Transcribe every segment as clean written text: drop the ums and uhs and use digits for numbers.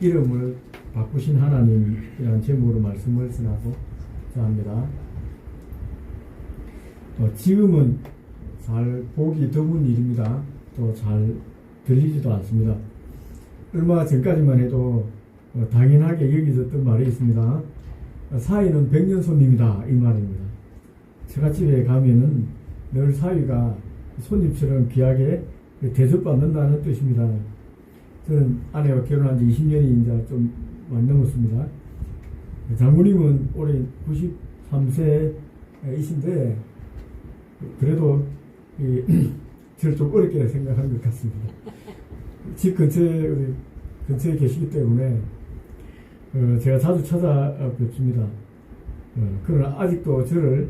이름을 바꾸신 하나님이라는 제목으로 말씀을 전하고자 합니다. 지금은 잘 보기 드문 일입니다. 또 잘 들리지도 않습니다. 얼마 전까지만 해도 당연하게 여기졌던 말이 있습니다. 사위는 백년 손님이다, 이 말입니다. 처갓집에 가면은 늘 사위가 손님처럼 귀하게 대접받는다는 뜻입니다. 저는 아내와 결혼한 지 20년이 이제 좀 많이 넘었습니다. 장모님은 올해 93세이신데 그래도 저를 좀 어렵게 생각하는 것 같습니다. 집 근처에 계시기 때문에 제가 자주 찾아뵙습니다. 그러나 아직도 저를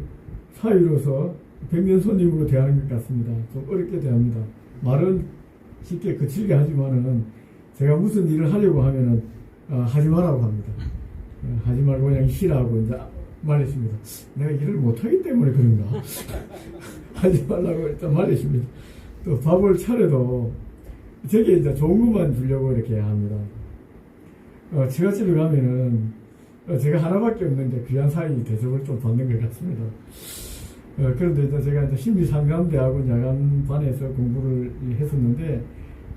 사위로서 백년 손님으로 대하는 것 같습니다. 좀 어렵게 대합니다. 말은 쉽게 거칠게 하지만은 제가 무슨 일을 하려고 하면은 하지 말라고 합니다. 하지 말고 그냥 쉬라고 이제 말했습니다. 내가 일을 못하기 때문에 그런가? 하지 말라고 일단 말했습니다. 또 밥을 차려도 저게 이제 좋은 것만 주려고 이렇게 합니다. 처갓집에 가면은 제가 하나밖에 없는데 귀한 사이 대접을 좀 받는 것 같습니다. 그런데 이제 제가 이제 심리상담대학원 야간반에서 공부를 했었는데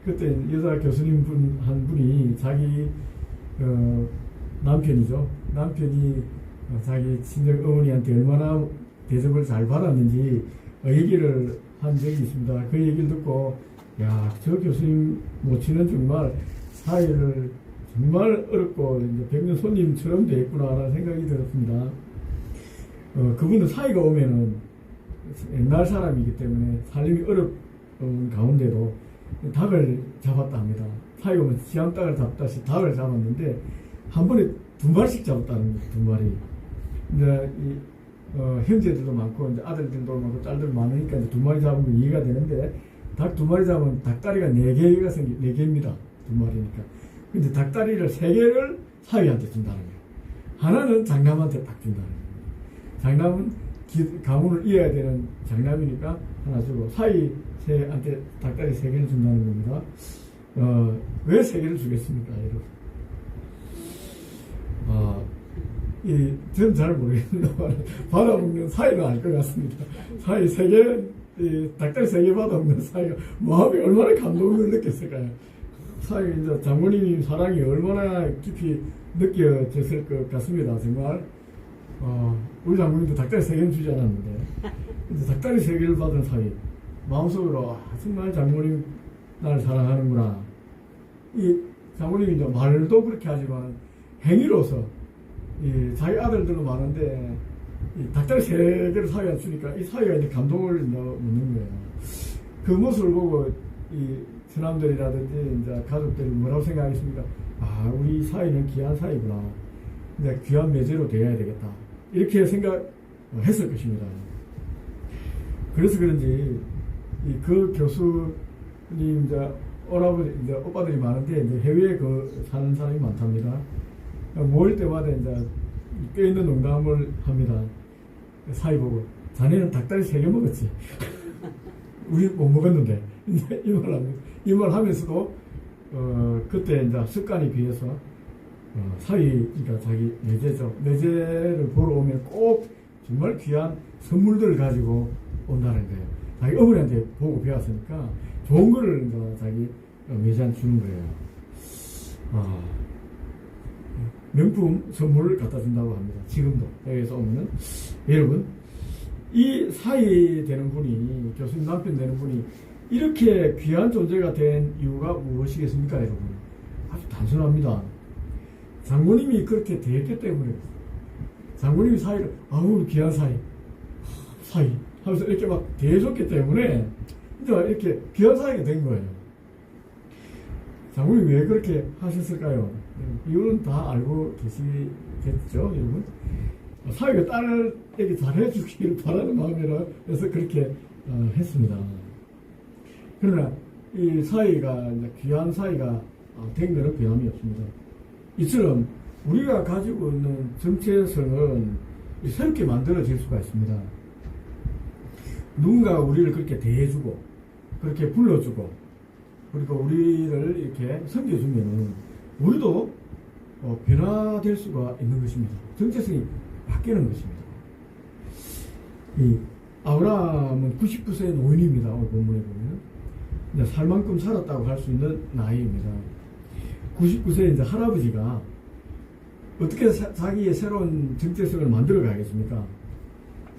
그때 여자 교수님 한 분이 자기 남편이죠. 남편이 자기 친정 어머니한테 얼마나 대접을 잘 받았는지 얘기를 한 적이 있습니다. 그 얘기를 듣고 야, 저 교수님 모친은 정말 사회를 정말 어렵고 이제 백년 손님처럼 되겠구나라는 생각이 들었습니다. 그분은 사이가 오면은 옛날 사람이기 때문에 살림이 어려운 가운데도 닭을 잡았다 합니다. 사이가 오면 지암닭을 잡다시 닭을 잡았는데 한 번에 2마리씩 잡았다는 거예요. 2마리. 이제 형제들도 많고 이제 아들들도 많고 딸들 많으니까 이제 2마리 잡으면 이해가 되는데 닭 2마리 잡으면 닭다리가 4개가 4개입니다. 2마리니까. 근데 닭다리를 3개를 사위한테 준다는 거예요. 하나는 장남한테 딱 준다는 거예요. 장남은 가문을 이어야 되는 장남이니까 하나 주고 사위한테 닭다리 3개를 준다는 겁니다. 왜 3개를 주겠습니까, 여러분? 저는 잘 모르겠는데 받아먹는 사위는 알 것 같습니다. 사위 3개, 닭다리 3개 받아먹는 사위가 마음이 얼마나 감동을 느꼈을까요? 사위 이제 장모님 사랑이 얼마나 깊이 느껴졌을 것 같습니다. 정말 우리 장모님도 닭다리 3개는 주지 않았는데 이제 닭다리 3개를 받은 사위 마음속으로 정말 장모님 나를 사랑하는구나. 이 장모님이 이제 말도 그렇게 하지만 행위로서 자기 아들들도 많은데 이 닭다리 3개를 사위한테 주니까 이 사위가 이제 감동을 묻는 거예요. 그 모습을 보고 이 처남들이라든지 이제 가족들이 뭐라고 생각하겠습니까? 아, 우리 사위는 귀한 사위구나. 이제 귀한 매제로 되어야 되겠다. 이렇게 생각했을 것입니다. 그래서 그런지 그 교수님 이제 오라버니 이제 오빠들이 많은데 이제 해외에 사는 사람이 많답니다. 모일 때마다 이제 껴있는 농담을 합니다. 사위 보고 자네는 닭다리 3개 먹었지. 우리 못 먹었는데 이 말 하면서도 그때 이제 습관이 비해서 사위가 자기 매제죠. 매제를 보러 오면 꼭 정말 귀한 선물들을 가지고 온다는 거예요. 자기 어머니한테 보고 배웠으니까 좋은 거를 이제 자기 매제한테 주는 거예요. 명품 선물을 갖다 준다고 합니다. 지금도 여기서 오면은 여러분 이 사위 되는 분이 교수님 남편 되는 분이 이렇게 귀한 존재가 된 이유가 무엇이겠습니까, 여러분? 아주 단순합니다. 장모님이 그렇게 대했기 때문에 장모님이 사위를 아우 귀한 사위 하면서 이렇게 막 대해줬기 때문에 이제 이렇게 귀한 사위가 된 거예요. 장모님이 왜 그렇게 하셨을까요? 이유는 다 알고 계시겠죠, 여러분? 사위가 딸에게 잘해주기를 바라는 마음이라 해서 그렇게 했습니다. 그러나 이 사위가 귀한 사위가 된 것은 변함이 없습니다. 이처럼 우리가 가지고 있는 정체성은 새롭게 만들어질 수가 있습니다. 누군가가 우리를 그렇게 대해주고 그렇게 불러주고 그리고 우리를 이렇게 섬겨주면은 우리도 변화될 수가 있는 것입니다. 정체성이 바뀌는 것입니다. 이 아브라함은 99세의 노인입니다. 오늘 본문에 보면 이제 살 만큼 살았다고 할 수 있는 나이입니다. 99세 이제 할아버지가 어떻게 자기의 새로운 정체성을 만들어 가겠습니까?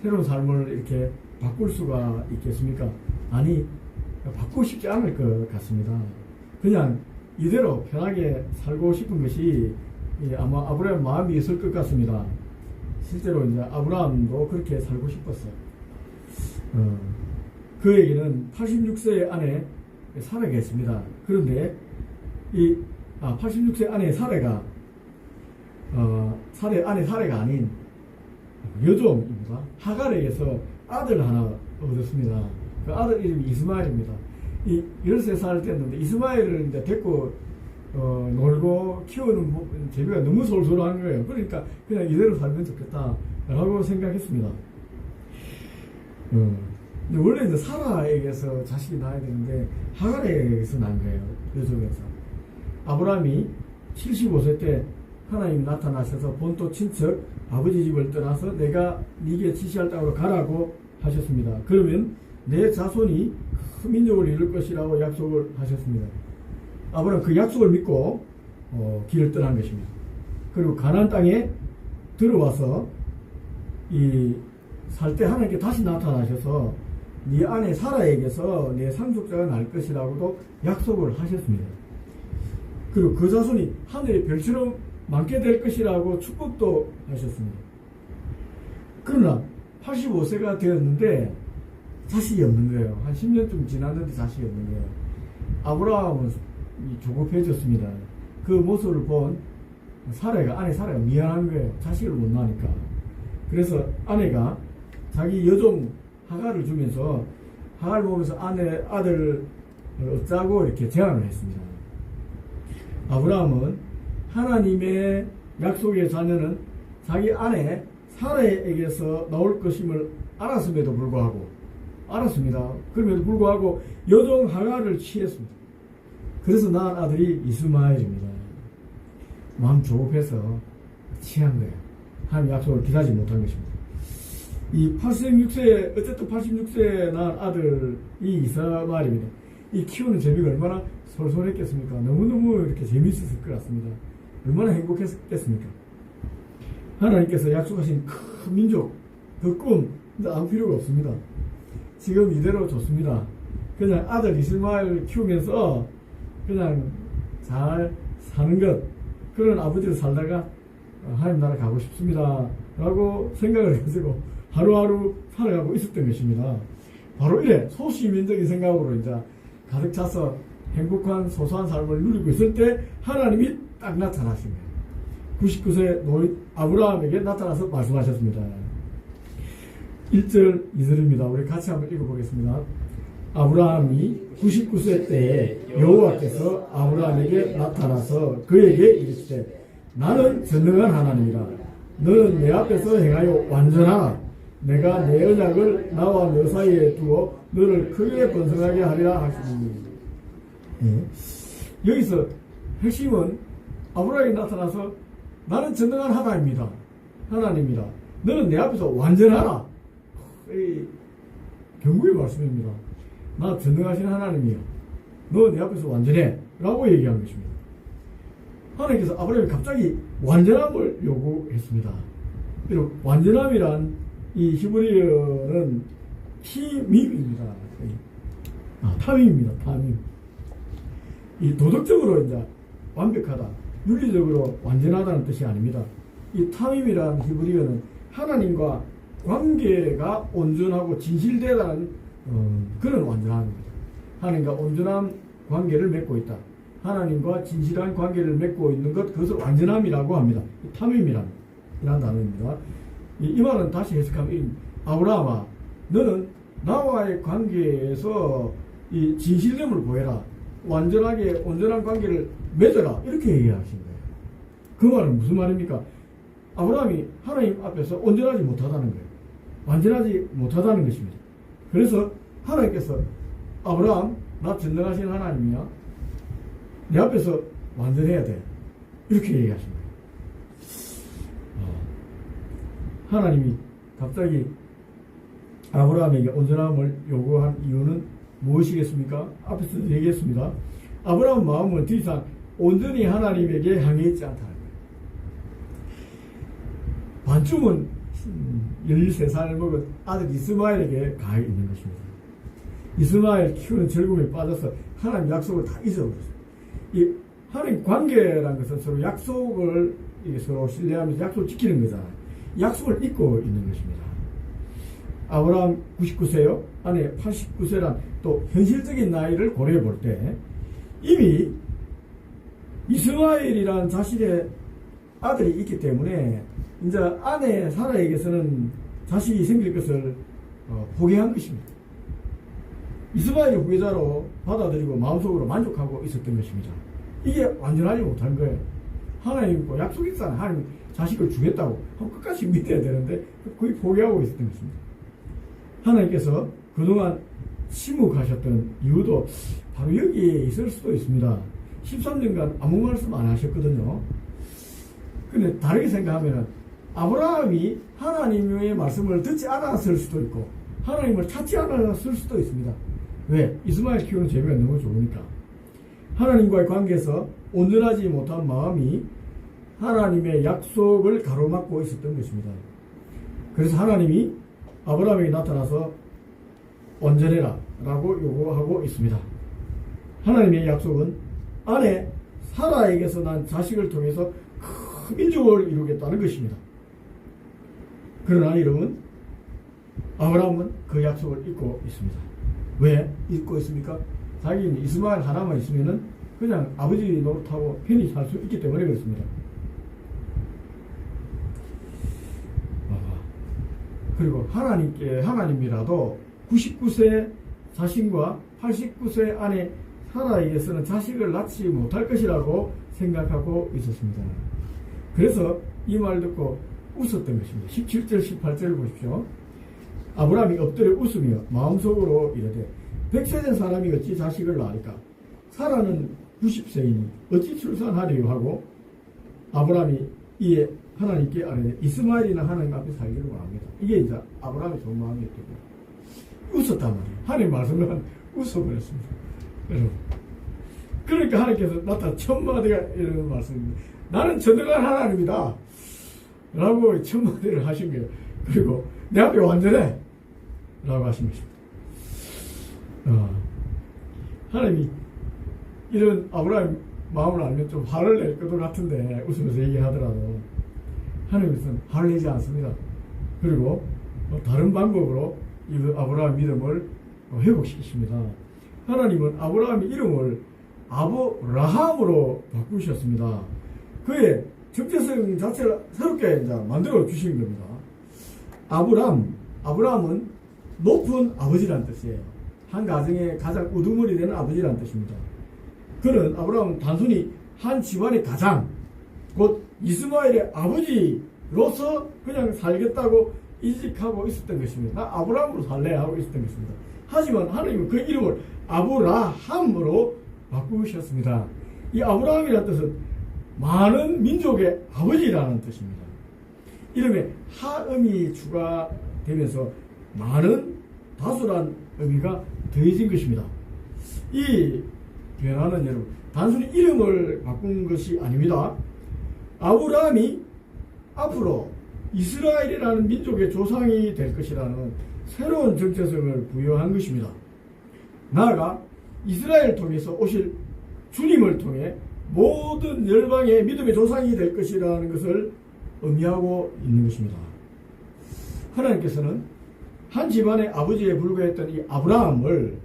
새로운 삶을 이렇게 바꿀 수가 있겠습니까? 아니, 바꾸고 싶지 않을 것 같습니다. 그냥 이대로 편하게 살고 싶은 것이 아마 아브라함 마음이 있을 것 같습니다. 실제로 이제 아브라함도 그렇게 살고 싶었어요. 그에게는 86세 안에 사례가 있습니다. 그런데 86세 안에 사례가 안에 사례가 아닌 여종입니다. 하갈에게서 아들 하나 얻었습니다. 그 아들 이름이 이스마엘입니다. 13살 됐는데 이스마엘을 이제 데리고 놀고 키우는 재미가 너무 솔솔한 거예요. 그러니까 그냥 이대로 살면 좋겠다라고 생각했습니다. 근데 원래 이제 사라에게서 자식이 나야 되는데 하갈에게서 난 거예요. 여종에서. 아브라함이 75세 때 하나님이 나타나셔서 본토 친척 아버지 집을 떠나서 내가 네게 지시할 땅으로 가라고 하셨습니다. 그러면 내 자손이 큰 민족을 이룰 것이라고 약속을 하셨습니다. 아브라함은 그 약속을 믿고 길을 떠난 것입니다. 그리고 가나안 땅에 들어와서 살 때 하나님께 다시 나타나셔서 네 아내 사라에게서 내 상속자가 날 것이라고도 약속을 하셨습니다. 그리고 그 자손이 하늘의 별처럼 많게 될 것이라고 축복도 하셨습니다. 그러나 85세가 되었는데 자식이 없는 거예요. 한 10년쯤 지났는데 자식이 없는 거예요. 아브라함은 조급해졌습니다. 그 모습을 본 아내 사라가 미안한 거예요. 자식을 못 낳으니까. 그래서 아내가 자기 여종 하갈을 주면서 하갈 보면서 아들 얻자고 이렇게 제안을 했습니다. 아브라함은 하나님의 약속의 자녀는 자기 아내 사라에게서 나올 것임을 알았음에도 불구하고 알았습니다. 그럼에도 불구하고 여종 하갈을 취했습니다. 그래서 낳은 아들이 이스마엘입니다. 마음 조급해서 취한 거예요. 하나님 약속을 기다리지 못한 것입니다. 어쨌든 86세에 낳은 아들이 이스마엘입니다. 이 키우는 재미가 얼마나 솔솔했겠습니까? 너무너무 이렇게 재미있었을 것 같습니다. 얼마나 행복했겠습니까? 하나님께서 약속하신 큰 민족, 그 꿈, 아무 필요가 없습니다. 지금 이대로 좋습니다. 그냥 아들 이스마엘 키우면서 그냥 잘 사는 것, 그런 아버지로 살다가 하나님 나라 가고 싶습니다. 라고 생각을 가지고 하루하루 살아가고 있었던 것입니다. 바로 이래 소시민적인 생각으로 이제 가득 차서 행복한 소소한 삶을 누리고 있을 때 하나님이 딱 나타나신 거예요. 99세 노인 아브라함에게 나타나서 말씀하셨습니다. 1절 2절입니다. 우리 같이 한번 읽어보겠습니다. 아브라함이 99세 때에 여호와께서 아브라함에게 나타나서 그에게 이르시되 나는 전능한 하나님이라. 너는 내 앞에서 행하여 완전하라. 내가 내 언약을 나와 너 사이에 두어 너를 크게 번성하게 하리라 하시니. 여기서 핵심은 아브라함이 나타나서 나는 전능한 하나님이라. 너는 내 앞에서 완전하라. 경고의 말씀입니다. 나 전능하신 하나님이야. 너 내 앞에서 완전해. 라고 얘기한 것입니다. 하나님께서 아브라함이 갑자기 완전함을 요구했습니다. 그리고 완전함이란 이 히브리어는 티밈입니다. 탐임입니다. 탐임. 이 도덕적으로 이제 완벽하다, 윤리적으로 완전하다는 뜻이 아닙니다. 이 탐임이란 히브리어는 하나님과 관계가 온전하고 진실되다는 그런 완전함입니다. 하나님과 온전한 관계를 맺고 있다. 하나님과 진실한 관계를 맺고 있는 것, 그것을 완전함이라고 합니다. 탐임이라는 단어입니다. 이 말은 다시 해석하면 아브라함아, 너는 나와의 관계에서 이 진실됨을 보여라. 완전하게 온전한 관계를 맺어라. 이렇게 얘기하신 거예요. 그 말은 무슨 말입니까? 아브라함이 하나님 앞에서 온전하지 못하다는 거예요. 완전하지 못하다는 것입니다. 그래서 하나님께서 아브라함, 나 전능하신 하나님이야. 내 앞에서 완전해야 돼. 이렇게 얘기하십니다. 하나님이 갑자기 아브라함에게 온전함을 요구한 이유는 무엇이겠습니까? 앞에서 얘기했습니다. 아브라함 마음은 더 이상 온전히 하나님에게 향해 있지 않다는 거예요. 반쯤은 13살을 먹은 아들 이스마엘에게 가 있는 것입니다. 이스마엘 키우는 즐거움에 빠져서 하나님 약속을 다 잊어버렸어요. 이 하나님 관계라는 것은 서로 약속을 서로 신뢰하면서 약속을 지키는 거잖아요. 약속을 잊고 있는 것입니다. 아브라함 99세요. 아내 89세란 또 현실적인 나이를 고려해 볼 때 이미 이스마엘이라는 자신의 아들이 있기 때문에 이제 아내 사라에게서는 자식이 생길 것을 포기한 것입니다. 이스마엘이 후계자로 받아들이고 마음속으로 만족하고 있었던 것입니다. 이게 완전하지 못한 거예요. 하나님과 약속이 있잖아요. 하나님 자식을 주겠다고 끝까지 믿어야 되는데 거의 포기하고 있었던 것입니다. 하나님께서 그동안 침묵하셨던 이유도 바로 여기에 있을 수도 있습니다. 13년간 아무 말씀 안 하셨거든요. 근데 다르게 생각하면 아브라함이 하나님의 말씀을 듣지 않았을 수도 있고 하나님을 찾지 않았을 수도 있습니다. 왜? 이스마엘 키우는 재미가 너무 좋으니까. 하나님과의 관계에서 온전하지 못한 마음이 하나님의 약속을 가로막고 있었던 것입니다. 그래서 하나님이 아브라함에게 나타나서 온전해라 라고 요구하고 있습니다. 하나님의 약속은 아내 사라에게서 난 자식을 통해서 큰 민족을 이루겠다는 것입니다. 그러나 여러분, 아브라함은 그 약속을 잊고 있습니다. 왜 잊고 있습니까? 자기는 이스마엘 하나만 있으면은 그냥 아버지 노릇하고 편히 살 수 있기 때문에 그렇습니다. 그리고 하나님이라도 99세 자신과 89세 아내 사라에게서는 자식을 낳지 못할 것이라고 생각하고 있었습니다. 그래서 이 말 듣고 웃었던 것입니다. 17절 18절을 보십시오. 아브라함이 엎드려 웃으며 마음속으로 이르되 100세 된 사람이 어찌 자식을 낳을까? 사라는 90세이니 어찌 출산하리요 하고 아브라함이 이에 하나님께 아뢰되 이스마엘이나 하나님 앞에 살기를 원합니다. 이게 이제 아브라함의 좋은 마음이었던 거예요. 웃었단 말이에요. 하나님 말씀을 웃어버렸습니다. 여러분. 그러니까 하나님께서 나타 천마디가 이런 말씀입니다. 나는 전능한 하나님이다 라고 천마디를 하신 거예요. 그리고 내 앞에 완전해 라고 하신 것입니다. 하나님이 이런 아브라함 마음을 알면 좀 화를 낼 것도 같은데 웃으면서 얘기하더라도 하나님께서는 화를 내지 않습니다. 그리고 다른 방법으로 이 아브라함 믿음을 회복시키십니다. 하나님은 아브라함의 이름을 아브라함으로 바꾸셨습니다. 그의 정체성 자체를 새롭게 이제 만들어 주신 겁니다. 아브라함은 높은 아버지란 뜻이에요. 한 가정의 가장 우두머리 되는 아버지란 뜻입니다. 그는 아브라함은 단순히 한 집안의 가장, 곧 이스마엘의 아버지로서 그냥 살겠다고 이직하고 있었던 것입니다. 나 아브라함으로 살래 하고 있었던 것입니다. 하지만 하나님은 그 이름을 아브라함으로 바꾸셨습니다. 이 아브라함이라는 뜻은 많은 민족의 아버지라는 뜻입니다. 이름에 하음이 추가되면서 많은 다수란 의미가 더해진 것입니다. 이 변화는 여러분 단순히 이름을 바꾼 것이 아닙니다. 아브라함이 앞으로 이스라엘이라는 민족의 조상이 될 것이라는 새로운 정체성을 부여한 것입니다. 나아가 이스라엘을 통해서 오실 주님을 통해 모든 열방의 믿음의 조상이 될 것이라는 것을 의미하고 있는 것입니다. 하나님께서는 한 집안의 아버지에 불과했던 이 아브라함을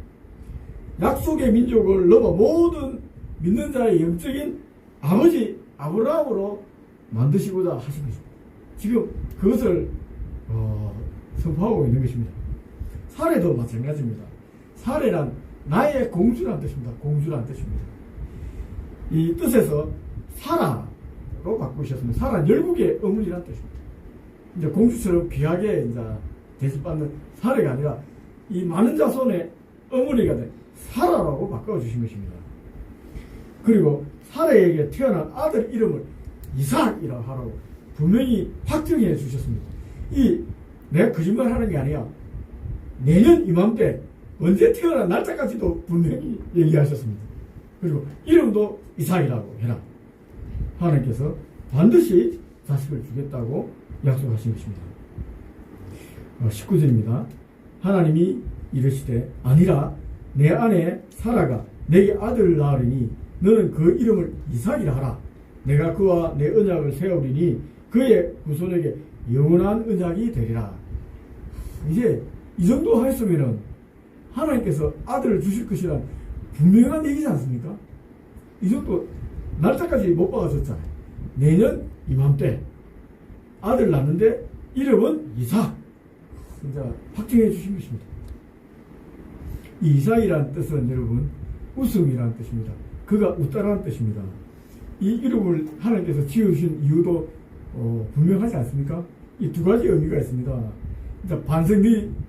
약속의 민족을 넘어 모든 믿는 자의 영적인 아버지 아브라함으로 만드시고자 하신 것입니다. 지금 그것을 선포하고 있는 것입니다. 사례도 마찬가지입니다. 사례란 나의 공주란 뜻입니다. 공주란 뜻입니다. 이 뜻에서 사라로 바꾸셨습니다. 사라는 열국의 어머니란 뜻입니다. 이제 공주처럼 귀하게 이제 대접받는 사례가 아니라 이 많은 자손의 어머니가 된 사라라고 바꿔주신 것입니다. 그리고 사라에게 태어난 아들 이름을 이삭이라고 하라고 분명히 확정해 주셨습니다. 내가 거짓말 하는 게 아니야. 내년 이맘때 언제 태어난 날짜까지도 분명히 얘기하셨습니다. 그리고 이름도 이삭이라고 해라. 하나님께서 반드시 자식을 주겠다고 약속하신 것입니다. 19절입니다. 하나님이 이르시되 아니라 내 아내 사라가 내게 아들을 낳으리니 너는 그 이름을 이삭이라 하라. 내가 그와 내 언약을 세우리니 그의 후손에게 영원한 언약이 되리라. 이제 이 정도 했으면은 하나님께서 아들을 주실 것이란 분명한 얘기지 않습니까? 이 정도 날짜까지 못 박아줬잖아요. 내년 이맘때 아들 낳는데 이름은 이삭. 진짜 확정해 주신 것입니다. 이 이삭이라는 뜻은 여러분 웃음이라는 뜻입니다. 그가 웃다라는 뜻입니다. 이 이름을 하나님께서 지으신 이유도 분명하지 않습니까? 이 두 가지 의미가 있습니다. 반성,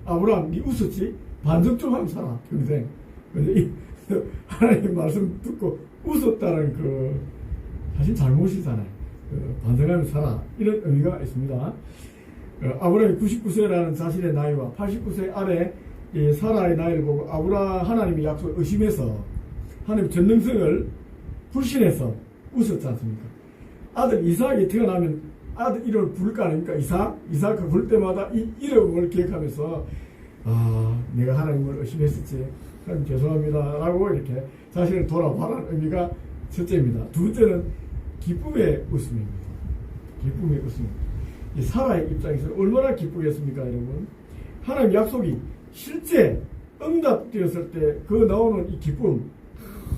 아브라함, 니 웃었지? 반성 좀 하면 살아, 평생. 근데 하나님 말씀 듣고 웃었다는 사실 잘못이잖아요. 반성하면 살아. 이런 의미가 있습니다. 아브라함이 99세라는 자신의 나이와 89세 아래 사라의 나이를 보고 하나님의 약속을 의심해서 하나님 전능성을 불신해서 웃었지 않습니까? 아들 이삭이 태어나면 아들 이름을 부를 거 아닙니까? 이삭 부를 때마다 이 이름을 기억하면서 내가 하나님을 의심했었지. 하나님 죄송합니다. 라고 이렇게 자신을 돌아봐라는 의미가 첫째입니다. 두 번째는 기쁨의 웃음입니다. 기쁨의 웃음. 이 사라의 입장에서 얼마나 기쁘겠습니까, 여러분? 하나님 약속이 실제 응답되었을 때 그 나오는 이 기쁨,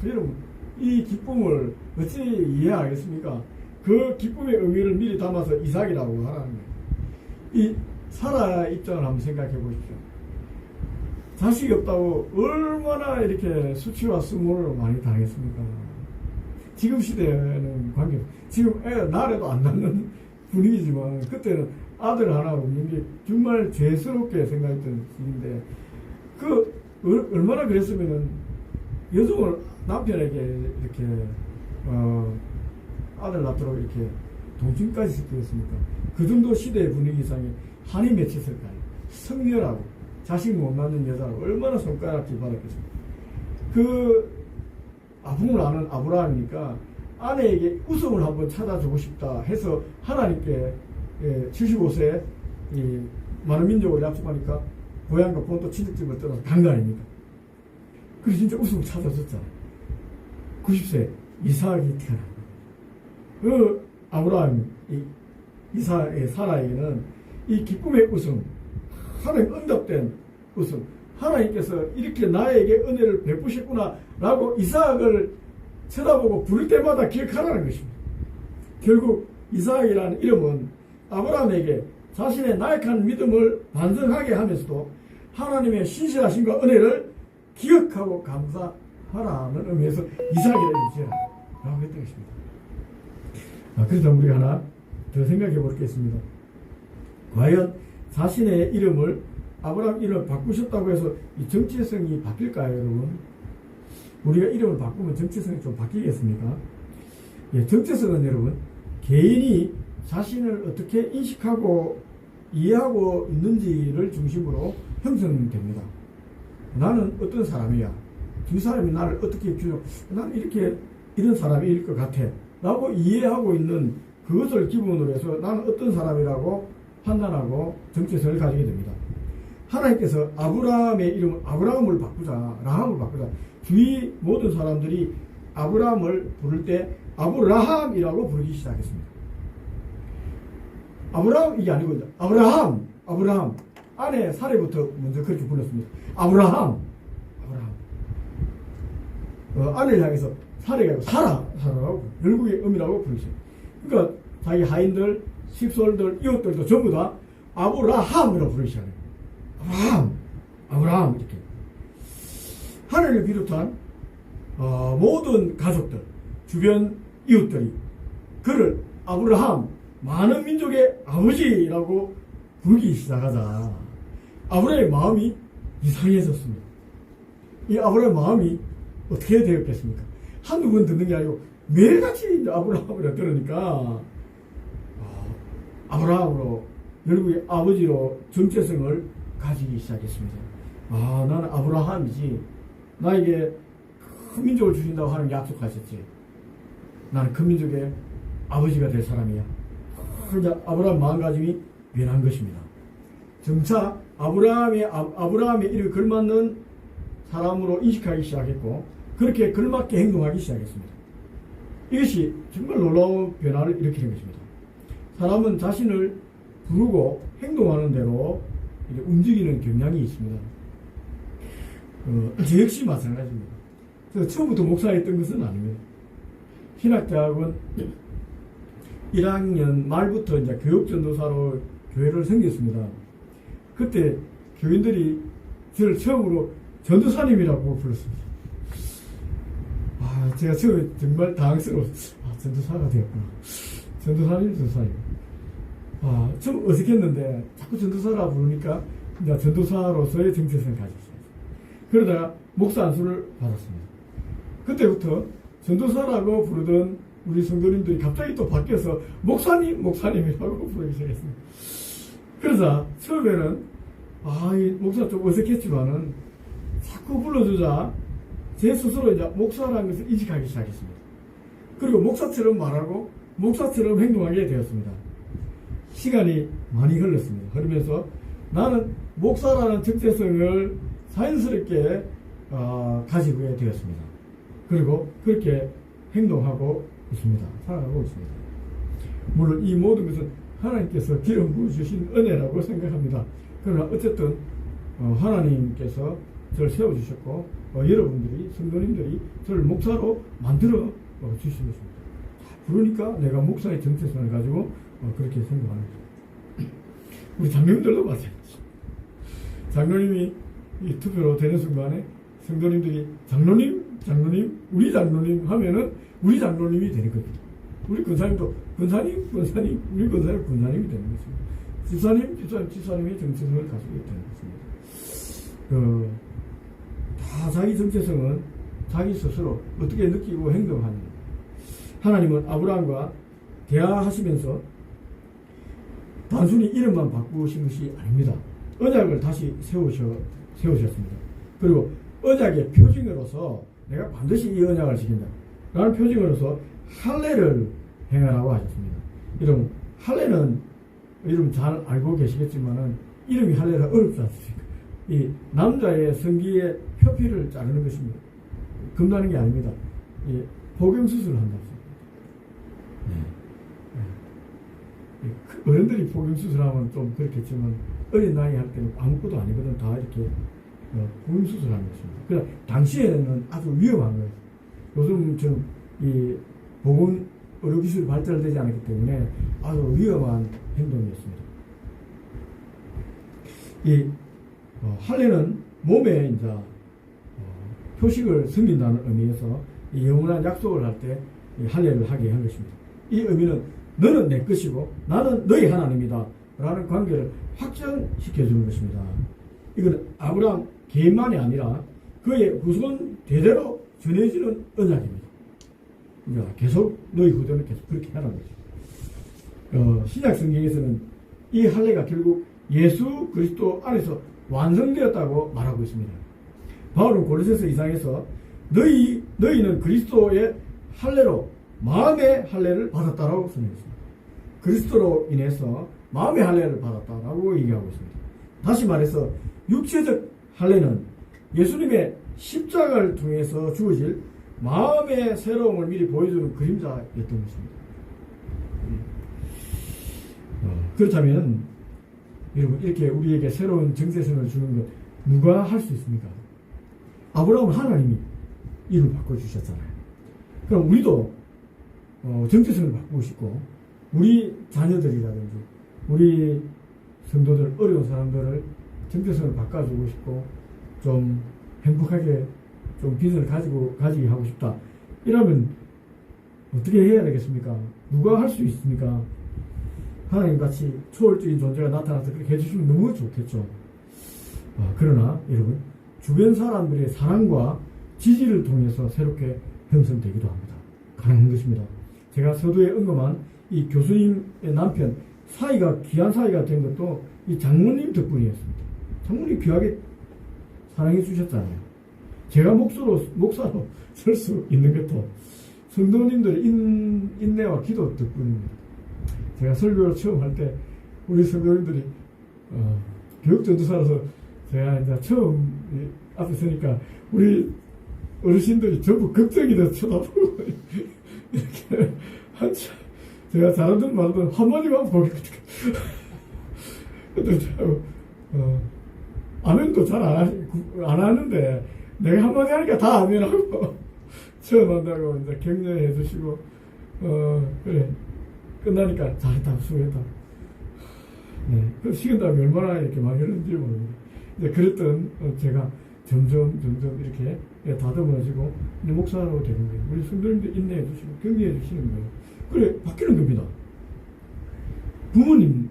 여러분, 이 기쁨을 어찌 이해하겠습니까? 그 기쁨의 의미를 미리 담아서 이삭이라고 하라는 거예요. 이 사라의 입장을 한번 생각해 보십시오. 자식이 없다고 얼마나 이렇게 수치와 수모를 많이 당했습니까? 지금 시대에는 관계없어요. 지금 애 나래도 안 낳는 분위기지만 그때는 아들 하나 없는 게 정말 죄스럽게 생각했던 시기인데 얼마나 그랬으면은 여성을 남편에게 이렇게 아들 낳도록 이렇게 동침까지 시키겠습니까? 그 정도 시대의 분위기상에 한이 맺혔을까요? 성렬하고 자식 못 낳는 여자가 얼마나 손가락질 받았겠습니까? 아픔을 아는 아브라함이니까 아내에게 웃음을 한번 찾아주고 싶다 해서 하나님께 75세 많은 민족을 약속하니까 고향과 본토 친척집을 떠나서 간 거 아닙니까? 그래서 진짜 웃음을 찾아줬잖아요. 90세 이삭이 태어난 아브라함 이삭의 사라에게는 이 기쁨의 웃음, 하나님 응답된 웃음, 하나님께서 이렇게 나에게 은혜를 베푸셨구나 라고 이삭을 쳐다보고 부를 때마다 기억하라는 것입니다. 결국 이삭이라는 이름은 아브라함에게 자신의 나약한 믿음을 반성하게 하면서도 하나님의 신실하심과 은혜를 기억하고 감사하라는 의미에서 이삭이라고 지어라 라고 했던 것입니다. 그래서 우리 하나 더 생각해 볼 게 있습니다. 과연 자신의 이름을 아브라함 이름을 바꾸셨다고 해서 이 정체성이 바뀔까요, 여러분? 우리가 이름을 바꾸면 정체성이 좀 바뀌겠습니까? 정체성은 여러분, 개인이 자신을 어떻게 인식하고 이해하고 있는지를 중심으로 형성됩니다. 나는 어떤 사람이야? 두 사람이 나를 어떻게 규정, 나는 이런 사람일 것 같아. 라고 이해하고 있는 그것을 기본으로 해서 나는 어떤 사람이라고 판단하고 정체성을 가지게 됩니다. 하나님께서 아브라함의 이름을 아브라함을 바꾸자, 라함을 바꾸자. 주위 모든 사람들이 아브라함을 부를 때 아브라함이라고 부르기 시작했습니다. 아브라함 이게 아니고 아브라함 아내 사례부터 먼저 그렇게 불렀습니다. 아브라함 아내를 향해서 사례가 사라라고 결국의 의미라고 부르죠. 그러니까 자기 하인들, 식솔들, 이웃들도 전부 다 아브라함이라고 부르시잖아요. 아브라함 이렇게 하나님을 비롯한 모든 가족들, 주변 이웃들이 그를 아브라함, 많은 민족의 아버지라고 부르기 시작하자 아브라함의 마음이 이상해졌습니다. 이 아브라함의 마음이 어떻게 되었겠습니까? 한두 번 듣는 게 아니고 매일같이 이제 아브라함을 들으니까 아브라함으로 결국에 아버지로 정체성을 가지기 시작했습니다. 나는 아브라함이지. 나에게 큰 민족을 주신다고 하나님 약속하셨지. 나는 큰 민족의 아버지가 될 사람이야. 이제 아브라함 마음가짐이 변한 것입니다. 점차 아브라함의 이름에 걸맞는 사람으로 인식하기 시작했고, 그렇게 걸맞게 행동하기 시작했습니다. 이것이 정말 놀라운 변화를 일으키는 것입니다. 사람은 자신을 부르고 행동하는 대로 이제 움직이는 경향이 있습니다. 저 역시 마찬가지입니다. 그래서 처음부터 목사였던 것은 아닙니다. 신학대학은 1학년 말부터 이제 교육전도사로 교회를 섬겼습니다. 그때 교인들이 저를 처음으로 전도사님이라고 불렀습니다. 제가 처음에 정말 당황스러웠어요. 전도사가 되었구나. 전도사님. 좀 어색했는데 자꾸 전도사라 부르니까 이제 전도사로서의 정체성을 가졌어요. 그러다가 목사 안수를 받았습니다. 그때부터 전도사라고 부르던 우리 성도님들이 갑자기 또 바뀌어서 목사님이라고 부르기 시작했습니다. 그래서 처음에는 이 목사 좀 어색했지만은 자꾸 불러주자 제 스스로 이제 목사라는 것을 인식하기 시작했습니다. 그리고 목사처럼 말하고 목사처럼 행동하게 되었습니다. 시간이 많이 흘렀습니다. 그러면서 나는 목사라는 정체성을 자연스럽게 가지게 되었습니다. 그리고 그렇게 행동하고 있습니다. 살아가고 있습니다. 물론 이 모든 것은 하나님께서 기름 부어주신 은혜라고 생각합니다. 그러나 어쨌든 하나님께서 저를 세워주셨고 여러분들이 성도님들이 저를 목사로 만들어 주신 것입니다. 그러니까 내가 목사의 정체성을 가지고 그렇게 생각하는 거죠. 우리 장로님들도 마찬가지죠. 장로님이 이 투표로 되는 순간에 성도님들이 장로님 우리 장로님 하면은 우리 장로님이 되는 겁니다. 우리 권사님도 권사님 우리 권사님 권사님이 되는 것입니다. 집사님의 정체성을 가지고 되는 것입니다. 다 자기 정체성은 자기 스스로 어떻게 느끼고 행동하는 겁니다. 하나님은 아브라함과 대화하시면서 단순히 이름만 바꾸신 것이 아닙니다. 언약을 다시 세우셨습니다. 그리고 언약의 표징으로서 내가 반드시 이 언약을 지킨다 라는 표징으로서 할례를 행하라고 하셨습니다. 여러분, 할례는 여러분 잘 알고 계시겠지만은 이름이 할례가 어렵지 않습니까? 이 남자의 성기의 표피를 자르는 것입니다. 금나는 게 아닙니다. 이 포경수술을 한다고 합니다. 어른들이 포경수술하면 좀 그렇겠지만 어린 나이 할 때는 아무것도 아니거든. 다 이렇게 포경수술하는 것입니다. 그러나 당시에는 아주 위험한 거예요. 요즘 좀 이 보건 의료기술이 발달되지 않았기 때문에 아주 위험한 행동이었습니다. 이 할례는 몸에 이제 표식을 섬긴다는 의미에서 이 영원한 약속을 할 때 할례를 하게 한 것입니다. 이 의미는 너는 내 것이고 나는 너희 하나님이다 라는 관계를 확정시켜 주는 것입니다. 이건 아브라함 개인만이 아니라 그의 후손 대대로 전해지는 언약입니다. 계속 너희 후대는 계속 그렇게 하라는 거죠. 신약 성경에서는 이 할례가 결국 예수 그리스도 안에서 완성되었다고 말하고 있습니다. 바울은 고린도서 2장에서 너희는 그리스도의 할례로 마음의 할례를 받았다라고 선언했습니다. 그리스도로 인해서 마음의 할례를 받았다라고 얘기하고 있습니다. 다시 말해서 육체적 할례는 예수님의 십자가를 통해서 주어질 마음의 새로움을 미리 보여주는 그림자였던 것입니다. 그렇다면 여러분, 이렇게 우리에게 새로운 정체성을 주는 것 누가 할 수 있습니까? 아브라함은 하나님이 이름을 바꿔주셨잖아요. 그럼 우리도 정체성을 바꾸고 싶고 우리 자녀들이라든지 우리 성도들, 어려운 사람들을 정체성을 바꿔주고 싶고 좀 행복하게 좀 비전을 가지게 하고 싶다. 이러면 어떻게 해야 되겠습니까? 누가 할 수 있습니까? 하나님같이 초월적인 존재가 나타나서 그렇게 해주시면 너무 좋겠죠. 그러나 여러분, 주변 사람들의 사랑과 지지를 통해서 새롭게 형성되기도 합니다. 가능한 것입니다. 제가 서두에 언급한 이 교수님의 남편 사이가 귀한 사이가 된 것도 이 장모님 덕분이었습니다. 장모님 귀하게 사랑해 주셨잖아요. 제가 목사로 설 수 있는 것도 성도님들의 인내와 기도 덕분입니다. 제가 설교를 처음 할 때 우리 성도님들이 교육전도사라서 제가 이제 처음 앞에 서니까 우리 어르신들이 전부 걱정이 돼서 쳐다보고 이렇게 한참 제가 잘하든 말든 한마디만 보겠거든요. 근데 아멘도 잘 안 하는데 내가 한마디 하니까 다 아멘하고 처음 한다고 이제 격려해 주시고 그래 끝나니까 잘했다 수고했다. 네, 그 식은땀이 얼마나 이렇게 많이 흐르는지 모릅니다. 이제 그랬던 제가 점점 이렇게 다듬어지고 목사로 되는 거예요. 우리 성도님들 인내해 주시고 격려해 주시는 거예요. 그래 바뀌는 겁니다. 부모님의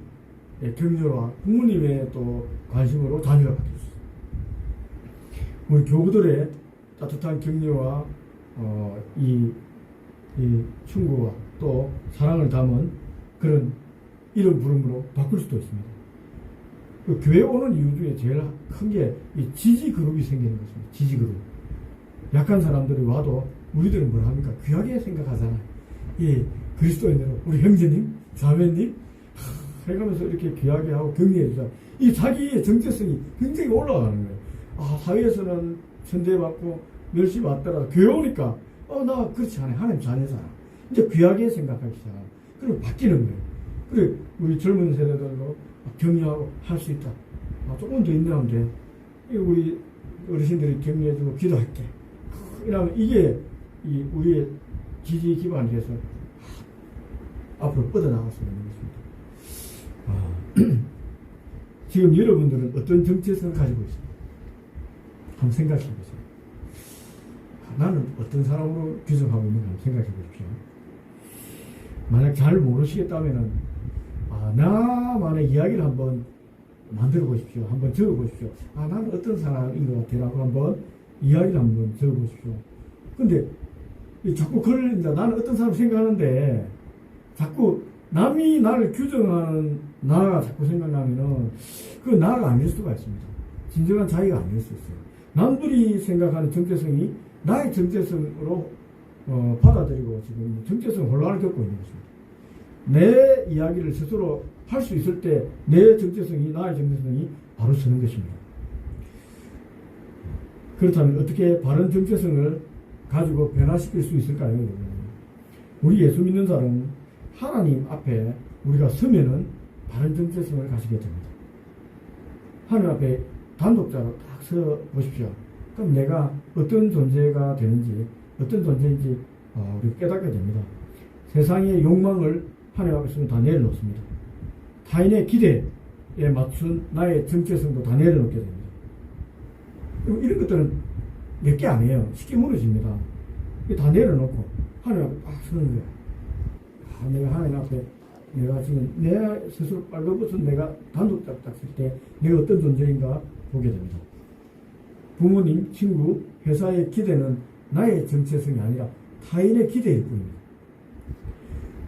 격려와 부모님의 또 관심으로 자녀가 바뀌었어요. 우리 교우들의 따뜻한 격려와 이 충고와 또 사랑을 담은 그런 이름 부름으로 바꿀 수도 있습니다. 그 교회 오는 이유 중에 제일 큰 게 이 지지 그룹이 생기는 것입니다. 지지 그룹. 약한 사람들이 와도 우리들은 뭘 합니까? 귀하게 생각하잖아요. 이 그리스도인으로 우리 형제님, 자매님 해가면서 이렇게 귀하게 하고 격려해 주자. 이 자기의 정체성이 굉장히 올라가는 거예요. 아, 사회에서는 천대받고 멸시받더라도 교회 오니까 나 그렇지 않아요. 하나님 자녀잖아. 이제 귀하게 생각하기 시작하고 그럼 바뀌는 거예요. 그래 우리 젊은 세대들도 격려하고 할 수 있다. 조금 더 인내하면 돼. 우리 어르신들이 격려해주고 기도할게. 이러면 이게 우리의 지지 기반이 돼서 앞으로 뻗어나갈 수 있는 것입니다. 지금 여러분들은 어떤 정체성을 가지고 있습니까? 한번 생각해 보세요. 나는 어떤 사람으로 규정하고 있는가 한번 생각해 보십시오. 만약 잘 모르시겠다면은 나만의 이야기를 한번 만들어 보십시오. 한번 적어 보십시오. 나는 어떤 사람인 것 같아라고 한번 이야기를 한번 적어 보십시오. 근데 자꾸 그걸 이제 나는 어떤 사람 생각하는데 자꾸 남이 나를 규정하는 나가 자꾸 생각나면은 그 나가 아닐 수가 있습니다. 진정한 자기가 아닐 수 있어요. 남들이 생각하는 정체성이 나의 정체성으로 받아들이고 지금 정체성 혼란을 겪고 있는 것입니다. 내 이야기를 스스로 할 수 있을 때 내 정체성이 나의 정체성이 바로 서는 것입니다. 그렇다면 어떻게 바른 정체성을 가지고 변화시킬 수 있을까요? 우리 예수 믿는 사람은 하나님 앞에 우리가 서면은 바른 정체성을 가지게 됩니다. 하나님 앞에 단독자로 딱 서 보십시오. 그럼 내가 어떤 존재가 되는지 어떤 존재인지 우리 깨닫게 됩니다. 세상의 욕망을 하나님 앞에서는 다 내려놓습니다. 타인의 기대에 맞춘 나의 정체성도 다 내려놓게 됩니다. 이런 것들은 몇 개 아니에요. 쉽게 무너집니다. 다 내려놓고 하나님 앞에 딱 서는 거예요. 내가 하나님 앞에 내가 지금 내 스스로 빨간벗은 내가 단독자로 딱 쓸 때 내가 어떤 존재인가 보게 됩니다. 부모님, 친구, 회사의 기대는 나의 정체성이 아니라 타인의 기대일 뿐입니다.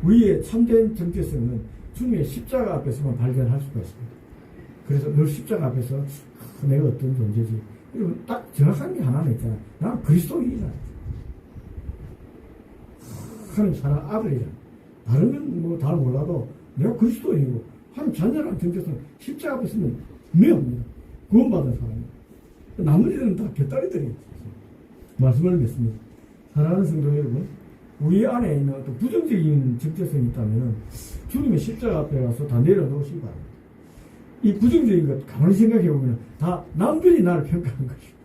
우리의 참된 정체성은 주님의 십자가 앞에서만 발견할 수가 있습니다. 그래서 늘 십자가 앞에서 내가 어떤 존재지. 그리고 딱 정확한 게 하나는 있잖아. 나는 그리스도인이잖아. 하나님 사랑 아들이잖아. 다른 건 뭐 잘 몰라도 내가 그리스도인이고 하나님 자녀라는 정체성 십자가 앞에 서면 분명합니다. 구원받은 사람입니다. 나머지는 다 곁다리들이 말씀을 맺습니다. 사랑하는 성도 여러분, 우리 안에 있는 어떤 부정적인 정체성이 있다면 주님의 십자가 앞에 가서 다 내려놓으시기 바랍니다. 이 부정적인 것 가만히 생각해 보면 다 남들이 나를 평가하는 것입니다.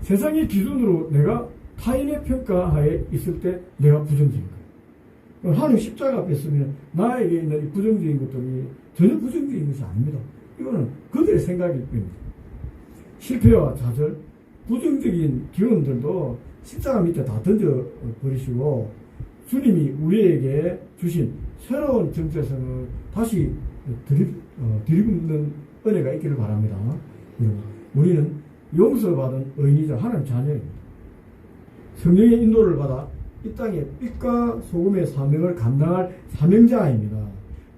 세상의 기준으로 내가 타인의 평가하에 있을 때 내가 부정적인 거예요. 하나님 십자가 앞에 있으면 나에게 있는 이 부정적인 것들이 전혀 부정적인 것이 아닙니다. 이거는 그들의 생각일 뿐입니다. 실패와 좌절, 부정적인 기운들도 십자가 밑에 다 던져버리시고 주님이 우리에게 주신 새로운 정체성을 다시 들이붓는 은혜가 있기를 바랍니다. 우리는 용서받은 의인이자 하나님 자녀입니다. 성령의 인도를 받아 이 땅에 빛과 소금의 사명을 감당할 사명자입니다.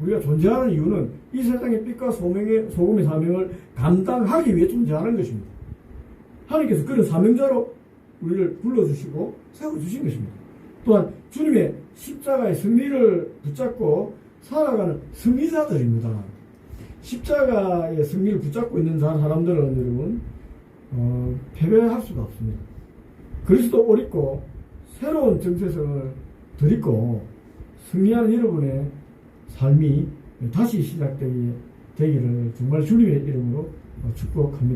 우리가 존재하는 이유는 이 세상의 빛과 소금의 사명을 감당하기 위해 존재하는 것입니다. 하나님께서 그런 사명자로 우리를 불러주시고 세워주신 것입니다. 또한 주님의 십자가의 승리를 붙잡고 살아가는 승리자들입니다. 십자가의 승리를 붙잡고 있는 사람들은 여러분 패배할 수가 없습니다. 그리스도 옷 입고 새로운 정체성을 덧입고 승리하는 여러분의 삶이 다시 시작되기를 정말 주님의 이름으로 축복합니다.